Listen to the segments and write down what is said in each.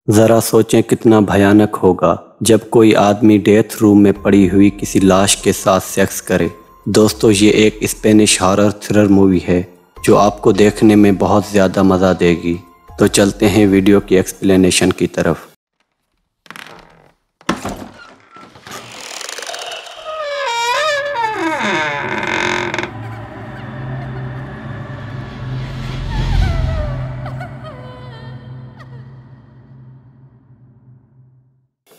ज़रा सोचें कितना भयानक होगा जब कोई आदमी डेथ रूम में पड़ी हुई किसी लाश के साथ सेक्स करे। दोस्तों, ये एक स्पेनिश हॉरर थ्रिलर मूवी है जो आपको देखने में बहुत ज़्यादा मज़ा देगी। तो चलते हैं वीडियो की एक्सप्लेनेशन की तरफ।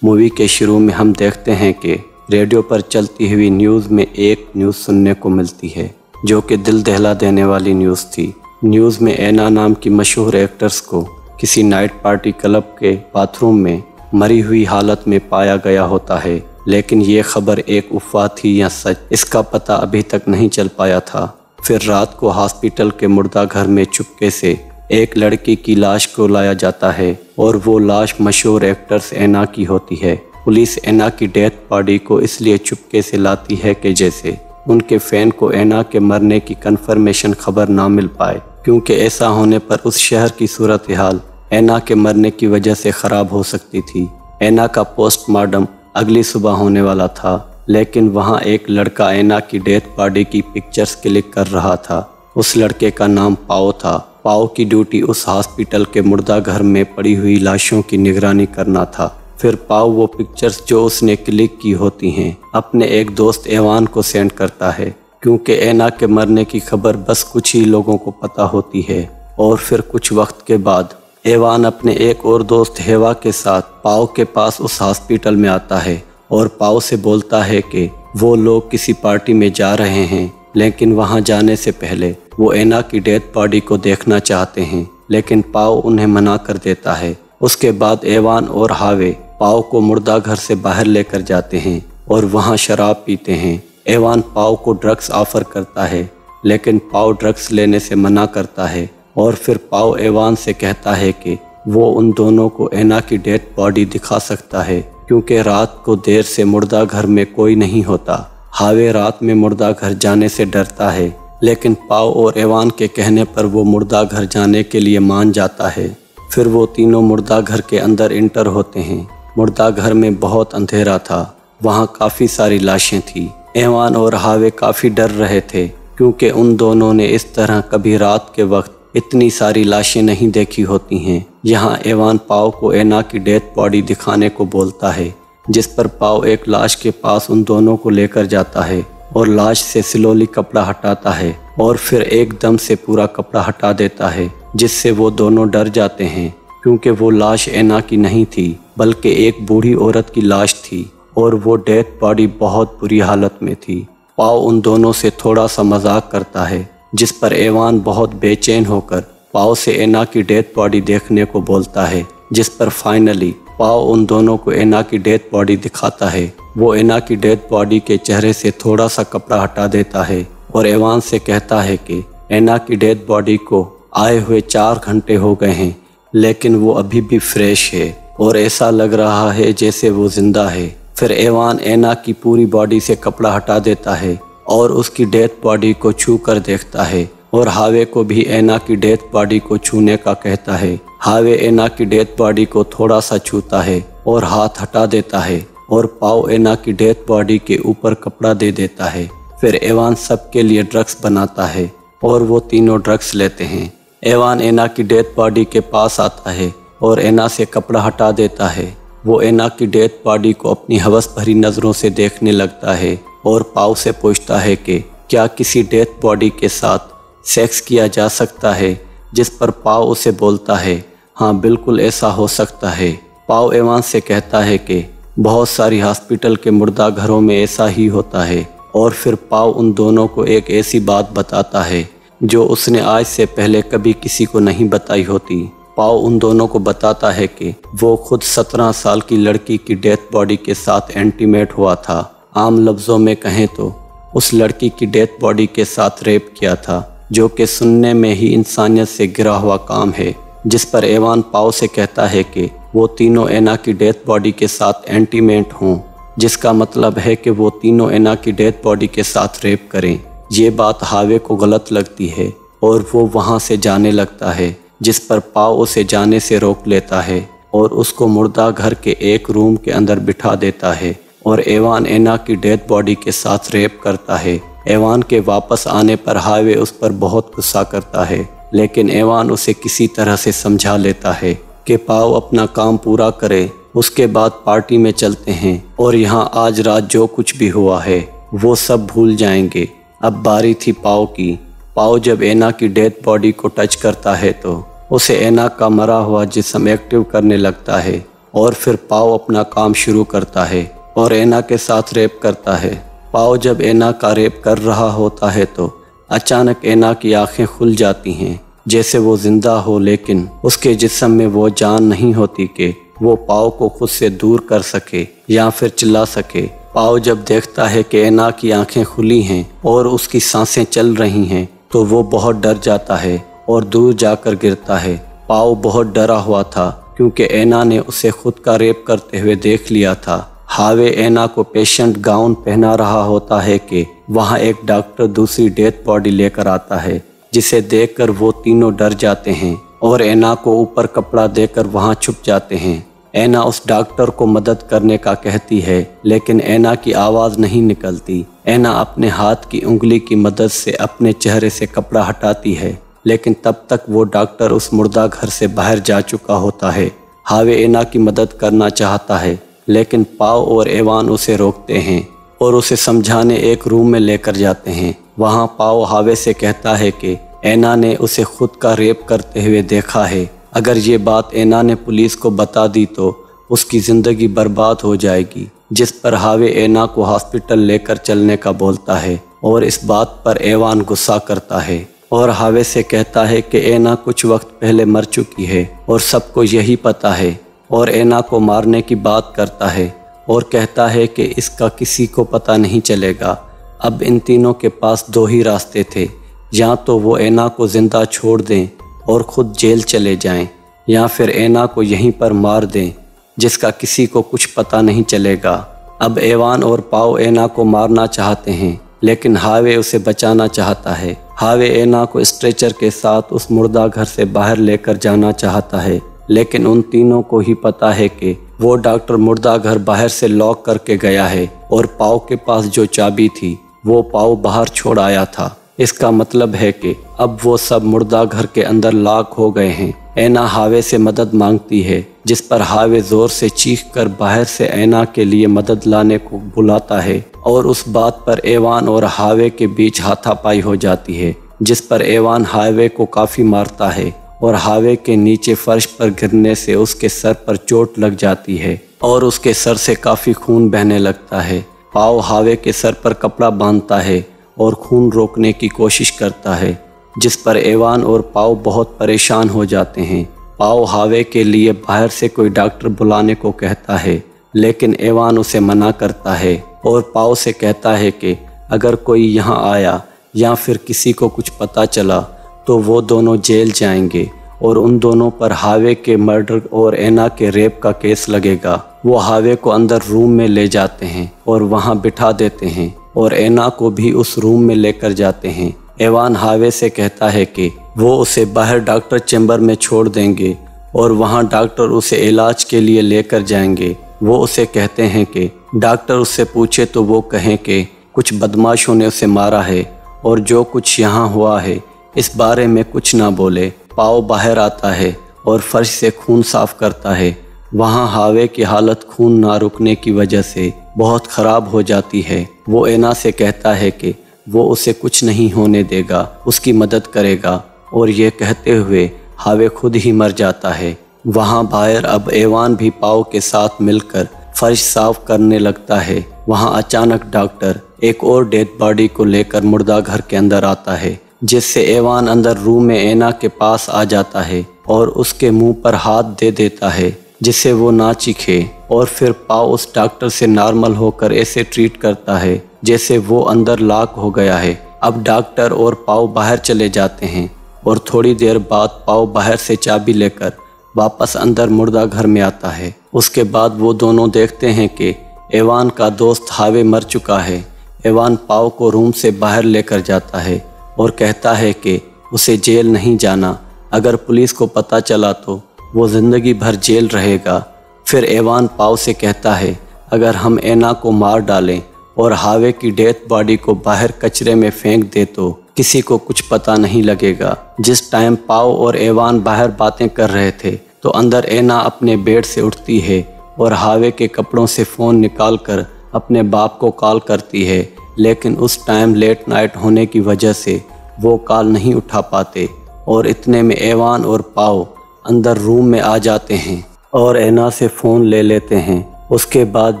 मूवी के शुरू में हम देखते हैं कि रेडियो पर चलती हुई न्यूज़ में एक न्यूज़ सुनने को मिलती है जो कि दिल दहला देने वाली न्यूज़ थी। न्यूज़ में एना नाम की मशहूर एक्ट्रेस को किसी नाइट पार्टी क्लब के बाथरूम में मरी हुई हालत में पाया गया होता है, लेकिन ये खबर एक अफवाह थी या सच, इसका पता अभी तक नहीं चल पाया था। फिर रात को हॉस्पिटल के मुर्दा घर में चुपके से एक लड़की की लाश को लाया जाता है और वो लाश मशहूर एक्ट्रेस एना की होती है। पुलिस एना की डेथ बॉडी को इसलिए चुपके से लाती है कि जैसे उनके फैन को एना के मरने की कंफर्मेशन खबर ना मिल पाए, क्योंकि ऐसा होने पर उस शहर की सूरत हाल एना के मरने की वजह से ख़राब हो सकती थी। एना का पोस्टमार्टम अगली सुबह होने वाला था, लेकिन वहाँ एक लड़का एना की डेथ बॉडी की पिक्चर्स क्लिक कर रहा था। उस लड़के का नाम पाओ था। पाओ की ड्यूटी उस हॉस्पिटल के मुर्दा घर में पड़ी हुई लाशों की निगरानी करना था। फिर पाओ वो पिक्चर्स जो उसने क्लिक की होती हैं अपने एक दोस्त एवान को सेंड करता है, क्योंकि एना के मरने की खबर बस कुछ ही लोगों को पता होती है। और फिर कुछ वक्त के बाद एवान अपने एक और दोस्त हेवा के साथ पाओ के पास उस हॉस्पिटल में आता है और पाओ से बोलता है कि वो लोग किसी पार्टी में जा रहे हैं, लेकिन वहां जाने से पहले वो एना की डेथ बॉडी को देखना चाहते हैं, लेकिन पाओ उन्हें मना कर देता है। उसके बाद एवान और हावे पाओ को मुर्दा घर से बाहर लेकर जाते हैं और वहां शराब पीते हैं। एवान पाओ को ड्रग्स ऑफर करता है, लेकिन पाओ ड्रग्स लेने से मना करता है। और फिर पाओ एवान से कहता है कि वो उन दोनों को एना की डेथ बॉडी दिखा सकता है, क्योंकि रात को देर से मुर्दा घर में कोई नहीं होता। हावे रात में मुर्दा घर जाने से डरता है, लेकिन पाओ और एवान के कहने पर वो मुर्दा घर जाने के लिए मान जाता है। फिर वो तीनों मुर्दा घर के अंदर इंटर होते हैं। मुर्दा घर में बहुत अंधेरा था, वहाँ काफ़ी सारी लाशें थी। एवान और हावे काफ़ी डर रहे थे, क्योंकि उन दोनों ने इस तरह कभी रात के वक्त इतनी सारी लाशें नहीं देखी होती हैं। यहाँ एवान पाओ को एना की डेथ बॉडी दिखाने को बोलता है, जिस पर पाओ एक लाश के पास उन दोनों को लेकर जाता है और लाश से स्लोली कपड़ा हटाता है और फिर एकदम से पूरा कपड़ा हटा देता है, जिससे वो दोनों डर जाते हैं, क्योंकि वो लाश एना की नहीं थी बल्कि एक बूढ़ी औरत की लाश थी और वो डेथ बॉडी बहुत बुरी हालत में थी। पाओ उन दोनों से थोड़ा सा मजाक करता है, जिस पर एवान बहुत बेचैन होकर पाओ से एना की डेथ बॉडी देखने को बोलता है, जिस पर फाइनली पाओ उन दोनों को एना की डेथ बॉडी दिखाता है। वो एना की डेथ बॉडी के चेहरे से थोड़ा सा कपड़ा हटा देता है और एवान से कहता है कि एना की डेथ बॉडी को आए हुए 4 घंटे हो गए हैं, लेकिन वो अभी भी फ्रेश है और ऐसा लग रहा है जैसे वो जिंदा है। फिर एवान एना की पूरी बॉडी से कपड़ा हटा देता है और उसकी डेथ बॉडी को छू कर देखता है और हावे को भी एना की डेथ बॉडी को छूने का कहता है। हावे एना की डेथ बॉडी को थोड़ा सा छूता है और हाथ हटा देता है और पाओ एना की डेथ बॉडी के ऊपर कपड़ा दे देता है। फिर एवान सबके लिए ड्रग्स बनाता है और वो तीनों ड्रग्स लेते हैं। एवान एना की डेथ बॉडी के पास आता है और एना से कपड़ा हटा देता है। वो एना की डेथ बॉडी को अपनी हवस भरी नज़रों से देखने लगता है और पाओ से पूछता है कि क्या किसी डेथ बॉडी के साथ सेक्स किया जा सकता है, जिस पर पाओ उसे बोलता है हाँ बिल्कुल ऐसा हो सकता है। पाओ एवान से कहता है कि बहुत सारी हॉस्पिटल के मुर्दा घरों में ऐसा ही होता है। और फिर पाओ उन दोनों को एक ऐसी बात बताता है जो उसने आज से पहले कभी किसी को नहीं बताई होती। पाओ उन दोनों को बताता है कि वो खुद 17 साल की लड़की की डेथ बॉडी के साथ इंटीमेट हुआ था। आम लफ्ज़ों में कहें तो उस लड़की की डेथ बॉडी के साथ रेप किया था, जो कि सुनने में ही इंसानियत से गिरा हुआ काम है। जिस पर एवान पाओ से कहता है कि वो तीनों एना की डेथ बॉडी के साथ इंटीमेट हों, जिसका मतलब है कि वो तीनों एना की डेथ बॉडी के साथ रेप करें। ये बात हावे को गलत लगती है और वो वहाँ से जाने लगता है, जिस पर पाओ उसे जाने से रोक लेता है और उसको मुर्दा घर के एक रूम के अंदर बिठा देता है और एवान एना की डेड बॉडी के साथ रेप करता है। एवान के वापस आने पर हावे उस पर बहुत गुस्सा करता है, लेकिन एवान उसे किसी तरह से समझा लेता है कि पाओ अपना काम पूरा करे। उसके बाद पार्टी में चलते हैं और यहाँ आज रात जो कुछ भी हुआ है वो सब भूल जाएंगे। अब बारी थी पाओ की। पाओ जब एना की डेड बॉडी को टच करता है तो उसे एना का मरा हुआ जिस्म एक्टिव करने लगता है और फिर पाओ अपना काम शुरू करता है और एना के साथ रेप करता है। पाओ जब एना का रेप कर रहा होता है तो अचानक एना की आंखें खुल जाती हैं जैसे वो जिंदा हो, लेकिन उसके जिस्म में वो जान नहीं होती कि वो पाओ को खुद से दूर कर सके या फिर चिल्ला सके। पाओ जब देखता है कि एना की आंखें खुली हैं और उसकी सांसें चल रही हैं तो वो बहुत डर जाता है और दूर जाकर गिरता है। पाओ बहुत डरा हुआ था क्योंकि एना ने उसे खुद का रेप करते हुए देख लिया था। हावे एना को पेशेंट गाउन पहना रहा होता है कि वहाँ एक डॉक्टर दूसरी डेथ बॉडी लेकर आता है, जिसे देखकर वो तीनों डर जाते हैं और एना को ऊपर कपड़ा देकर वहाँ छुप जाते हैं। एना उस डॉक्टर को मदद करने का कहती है, लेकिन एना की आवाज़ नहीं निकलती। एना अपने हाथ की उंगली की मदद से अपने चेहरे से कपड़ा हटाती है, लेकिन तब तक वो डॉक्टर उस मुर्दा घर से बाहर जा चुका होता है। हावे एना की मदद करना चाहता है, लेकिन पाओ और एवान उसे रोकते हैं और उसे समझाने एक रूम में लेकर जाते हैं। वहाँ पाओ हावे से कहता है कि एना ने उसे खुद का रेप करते हुए देखा है। अगर ये बात एना ने पुलिस को बता दी तो उसकी ज़िंदगी बर्बाद हो जाएगी, जिस पर हावे एना को हॉस्पिटल लेकर चलने का बोलता है और इस बात पर एवान गुस्सा करता है और हावे से कहता है कि एना कुछ वक्त पहले मर चुकी है और सबको यही पता है, और एना को मारने की बात करता है और कहता है कि इसका किसी को पता नहीं चलेगा। अब इन तीनों के पास दो ही रास्ते थे, या तो वो एना को ज़िंदा छोड़ दें और ख़ुद जेल चले जाएं, या फिर एना को यहीं पर मार दें जिसका किसी को कुछ पता नहीं चलेगा। अब एवान और पाओ एना को मारना चाहते हैं, लेकिन हावे उसे बचाना चाहता है। हावे एना को स्ट्रेचर के साथ उस मुर्दा घर से बाहर लेकर जाना चाहता है, लेकिन उन तीनों को ही पता है कि वो डॉक्टर मुर्दा घर बाहर से लॉक करके गया है और पाओ के पास जो चाबी थी वो पाओ बाहर छोड़ आया था। इसका मतलब है कि अब वो सब मुर्दा घर के अंदर लॉक हो गए हैं। एना हावे से मदद मांगती है, जिस पर हावे जोर से चीख कर बाहर से एना के लिए मदद लाने को बुलाता है और उस बात पर एवान और हावे के बीच हाथापाई हो जाती है, जिस पर एवान हावे को काफ़ी मारता है और हावे के नीचे फर्श पर गिरने से उसके सर पर चोट लग जाती है और उसके सर से काफ़ी खून बहने लगता है। पाओ हावे के सर पर कपड़ा बांधता है और खून रोकने की कोशिश करता है, जिस पर एवान और पाओ बहुत परेशान हो जाते हैं। पाओ हावे के लिए बाहर से कोई डॉक्टर बुलाने को कहता है, लेकिन एवान उसे मना करता है और पाओ से कहता है कि अगर कोई यहाँ आया या फिर किसी को कुछ पता चला तो वो दोनों जेल जाएंगे और उन दोनों पर हावे के मर्डर और एना के रेप का केस लगेगा। वो हावे को अंदर रूम में ले जाते हैं और वहाँ बिठा देते हैं और एना को भी उस रूम में लेकर जाते हैं। एवान हावे से कहता है कि वो उसे बाहर डॉक्टर चैम्बर में छोड़ देंगे और वहाँ डॉक्टर उसे इलाज के लिए लेकर जाएंगे। वो उसे कहते हैं कि डॉक्टर उससे पूछे तो वो कहें कि कुछ बदमाशों ने उसे मारा है और जो कुछ यहाँ हुआ है इस बारे में कुछ ना बोले। पाओ बाहर आता है और फर्श से खून साफ करता है। वहाँ हावे की हालत खून ना रुकने की वजह से बहुत ख़राब हो जाती है। वो एना से कहता है कि वो उसे कुछ नहीं होने देगा, उसकी मदद करेगा, और ये कहते हुए हावे खुद ही मर जाता है। वहाँ बाहर अब एवान भी पाओ के साथ मिलकर फर्श साफ करने लगता है। वहाँ अचानक डॉक्टर एक और डेड बॉडी को लेकर मुर्दा घर के अंदर आता है, जिससे एवान अंदर रूम में एना के पास आ जाता है और उसके मुंह पर हाथ दे देता है जिससे वो ना चीखे, और फिर पाओ उस डॉक्टर से नॉर्मल होकर ऐसे ट्रीट करता है जैसे वो अंदर लॉक हो गया है। अब डॉक्टर और पाओ बाहर चले जाते हैं और थोड़ी देर बाद पाओ बाहर से चाबी लेकर वापस अंदर मुर्दा घर में आता है। उसके बाद वो दोनों देखते हैं कि एवान का दोस्त हावे मर चुका है। एवान पाओ को रूम से बाहर लेकर जाता है और कहता है कि उसे जेल नहीं जाना, अगर पुलिस को पता चला तो वो ज़िंदगी भर जेल रहेगा। फिर एवान पाओ से कहता है अगर हम ऐना को मार डालें और हावे की डेथ बॉडी को बाहर कचरे में फेंक दे तो किसी को कुछ पता नहीं लगेगा। जिस टाइम पाओ और एवान बाहर बातें कर रहे थे तो अंदर ऐना अपने बेड से उठती है और हावे के कपड़ों से फ़ोन निकाल कर अपने बाप को कॉल करती है, लेकिन उस टाइम लेट नाइट होने की वजह से वो कॉल नहीं उठा पाते और इतने में एवान और पाओ अंदर रूम में आ जाते हैं और ऐना से फ़ोन ले लेते हैं। उसके बाद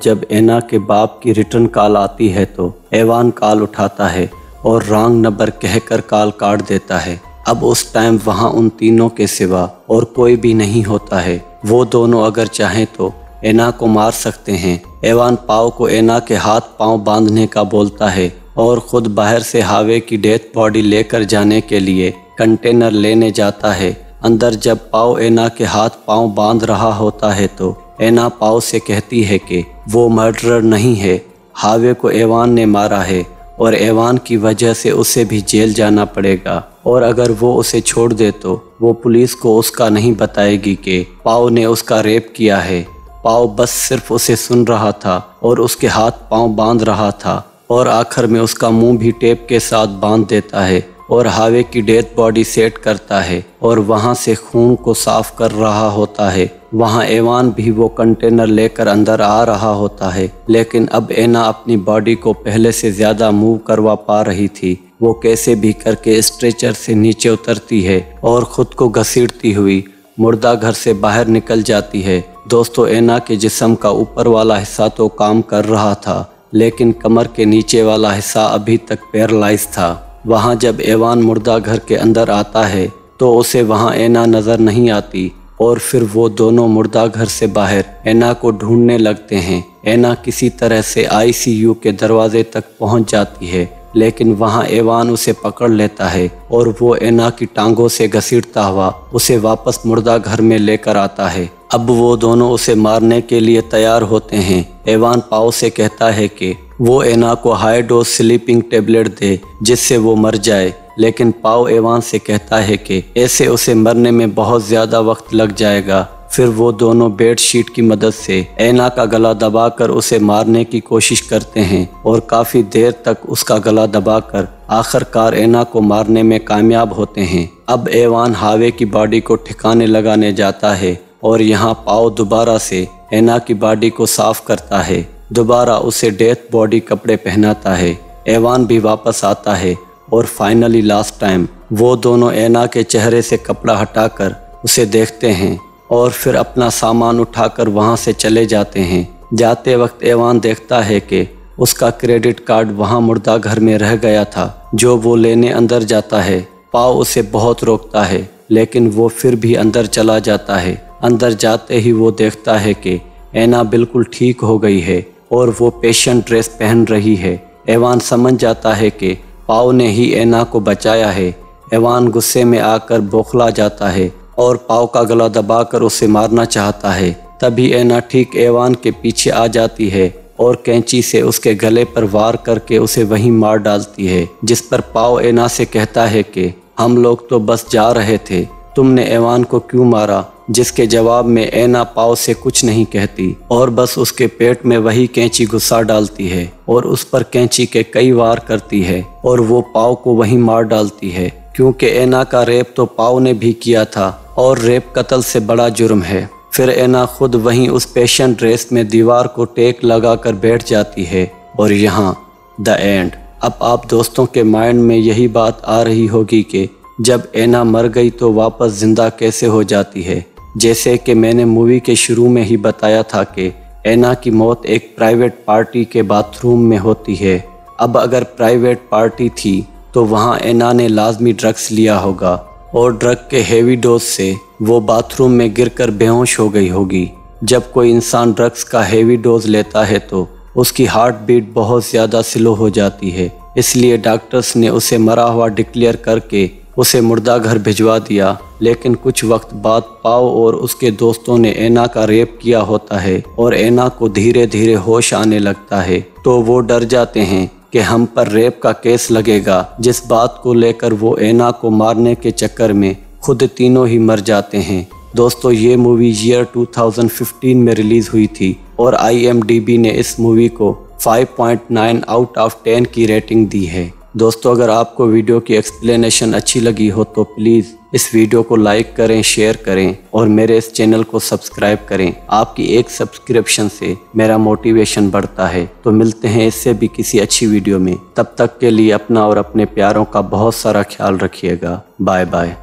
जब ऐना के बाप की रिटर्न कॉल आती है तो एवान कॉल उठाता है और रॉन्ग नंबर कहकर कॉल काट देता है। अब उस टाइम वहाँ उन तीनों के सिवा और कोई भी नहीं होता है। वो दोनों अगर चाहें तो ऐना को मार सकते हैं। एवान पाओ को ऐना के हाथ पांव बांधने का बोलता है और ख़ुद बाहर से हावे की डेथ बॉडी लेकर जाने के लिए कंटेनर लेने जाता है। अंदर जब पाओ ऐना के हाथ पांव बांध रहा होता है तो ऐना पाओ से कहती है कि वो मर्डरर नहीं है, हावे को एवान ने मारा है और एवान की वजह से उसे भी जेल जाना पड़ेगा और अगर वो उसे छोड़ दे तो वो पुलिस को उसका नहीं बताएगी कि पाओ ने उसका रेप किया है। पाओ बस सिर्फ उसे सुन रहा था और उसके हाथ पांव बांध रहा था और आखिर में उसका मुंह भी टेप के साथ बांध देता है और हावे की डेथ बॉडी सेट करता है और वहां से खून को साफ कर रहा होता है। वहां एवान भी वो कंटेनर लेकर अंदर आ रहा होता है, लेकिन अब ऐना अपनी बॉडी को पहले से ज़्यादा मूव करवा पा रही थी। वो कैसे भी करके स्ट्रेचर से नीचे उतरती है और ख़ुद को घसीटती हुई मुर्दा घर से बाहर निकल जाती है। दोस्तों, ऐना के जिस्म का ऊपर वाला हिस्सा तो काम कर रहा था, लेकिन कमर के नीचे वाला हिस्सा अभी तक पैरालाइज था। वहाँ जब एवान मुर्दा घर के अंदर आता है तो उसे वहाँ ऐना नज़र नहीं आती और फिर वो दोनों मुर्दा घर से बाहर ऐना को ढूंढने लगते हैं। ऐना किसी तरह से ICU के दरवाजे तक पहुँच जाती है, लेकिन वहाँ एवान उसे पकड़ लेता है और वो ऐना की टांगों से घसीटता हुआ उसे वापस मुर्दा घर में लेकर आता है। अब वो दोनों उसे मारने के लिए तैयार होते हैं। एवान पाओ से कहता है कि वो ऐना को हाई डोज स्लीपिंग टेबलेट दे जिससे वो मर जाए, लेकिन पाओ एवान से कहता है कि ऐसे उसे मरने में बहुत ज़्यादा वक्त लग जाएगा। फिर वो दोनों बेड शीट की मदद से ऐना का गला दबाकर उसे मारने की कोशिश करते हैं और काफ़ी देर तक उसका गला दबाकर आखिरकार ऐना को मारने में कामयाब होते हैं। अब एवान हावे की बॉडी को ठिकाने लगाने जाता है और यहाँ पाओ दोबारा से ऐना की बॉडी को साफ करता है, दोबारा उसे डेथ बॉडी कपड़े पहनाता है। एवान भी वापस आता है और फाइनली लास्ट टाइम वो दोनों ऐना के चेहरे से कपड़ा हटाकर उसे देखते हैं और फिर अपना सामान उठाकर वहाँ से चले जाते हैं। जाते वक्त एवान देखता है कि उसका क्रेडिट कार्ड वहाँ मुर्दा घर में रह गया था जो वो लेने अंदर जाता है। पाओ उसे बहुत रोकता है, लेकिन वो फिर भी अंदर चला जाता है। अंदर जाते ही वो देखता है कि ऐना बिल्कुल ठीक हो गई है और वो पेशेंट ड्रेस पहन रही है। एवान समझ जाता है कि पाओ ने ही ऐना को बचाया है। एवान गुस्से में आकर बौखला जाता है और पाओ का गला दबाकर उसे मारना चाहता है। तभी ऐना ठीक एवान के पीछे आ जाती है और कैंची से उसके गले पर वार करके उसे वहीं मार डालती है, जिस पर पाओ ऐना से कहता है कि हम लोग तो बस जा रहे थे, तुमने एवान को क्यों मारा? जिसके जवाब में ऐना पाओ से कुछ नहीं कहती और बस उसके पेट में वही कैंची घुसा डालती है और उस पर कैंची के कई वार करती है और वो पाओ को वहीं मार डालती है, क्योंकि ऐना का रेप तो पाओ ने भी किया था और रेप कत्ल से बड़ा जुर्म है। फिर ऐना खुद वहीं उस पेशेंट ड्रेस में दीवार को टेक लगाकर बैठ जाती है और यहाँ द एंड। अब आप दोस्तों के माइंड में यही बात आ रही होगी कि जब ऐना मर गई तो वापस जिंदा कैसे हो जाती है। जैसे कि मैंने मूवी के शुरू में ही बताया था कि ऐना की मौत एक प्राइवेट पार्टी के बाथरूम में होती है। अब अगर प्राइवेट पार्टी थी तो वहाँ ऐना ने लाजमी ड्रग्स लिया होगा और ड्रग के हेवी डोज से वो बाथरूम में गिरकर बेहोश हो गई होगी। जब कोई इंसान ड्रग्स का हेवी डोज लेता है तो उसकी हार्ट बीट बहुत ज़्यादा स्लो हो जाती है, इसलिए डॉक्टर्स ने उसे मरा हुआ डिक्लेयर करके उसे मुर्दा घर भिजवा दिया। लेकिन कुछ वक्त बाद पाओ और उसके दोस्तों ने ऐना का रेप किया होता है और ऐना को धीरे धीरे होश आने लगता है, तो वो डर जाते हैं कि हम पर रेप का केस लगेगा, जिस बात को लेकर वो ऐना को मारने के चक्कर में खुद तीनों ही मर जाते हैं। दोस्तों ये मूवी ईयर 2015 में रिलीज हुई थी और IMDb ने इस मूवी को 5.9 आउट ऑफ 10 की रेटिंग दी है। दोस्तों अगर आपको वीडियो की एक्सप्लेनेशन अच्छी लगी हो तो प्लीज़ इस वीडियो को लाइक करें, शेयर करें और मेरे इस चैनल को सब्सक्राइब करें। आपकी एक सब्सक्रिप्शन से मेरा मोटिवेशन बढ़ता है। तो मिलते हैं इससे भी किसी अच्छी वीडियो में। तब तक के लिए अपना और अपने प्यारों का बहुत सारा ख्याल रखिएगा। Bye bye.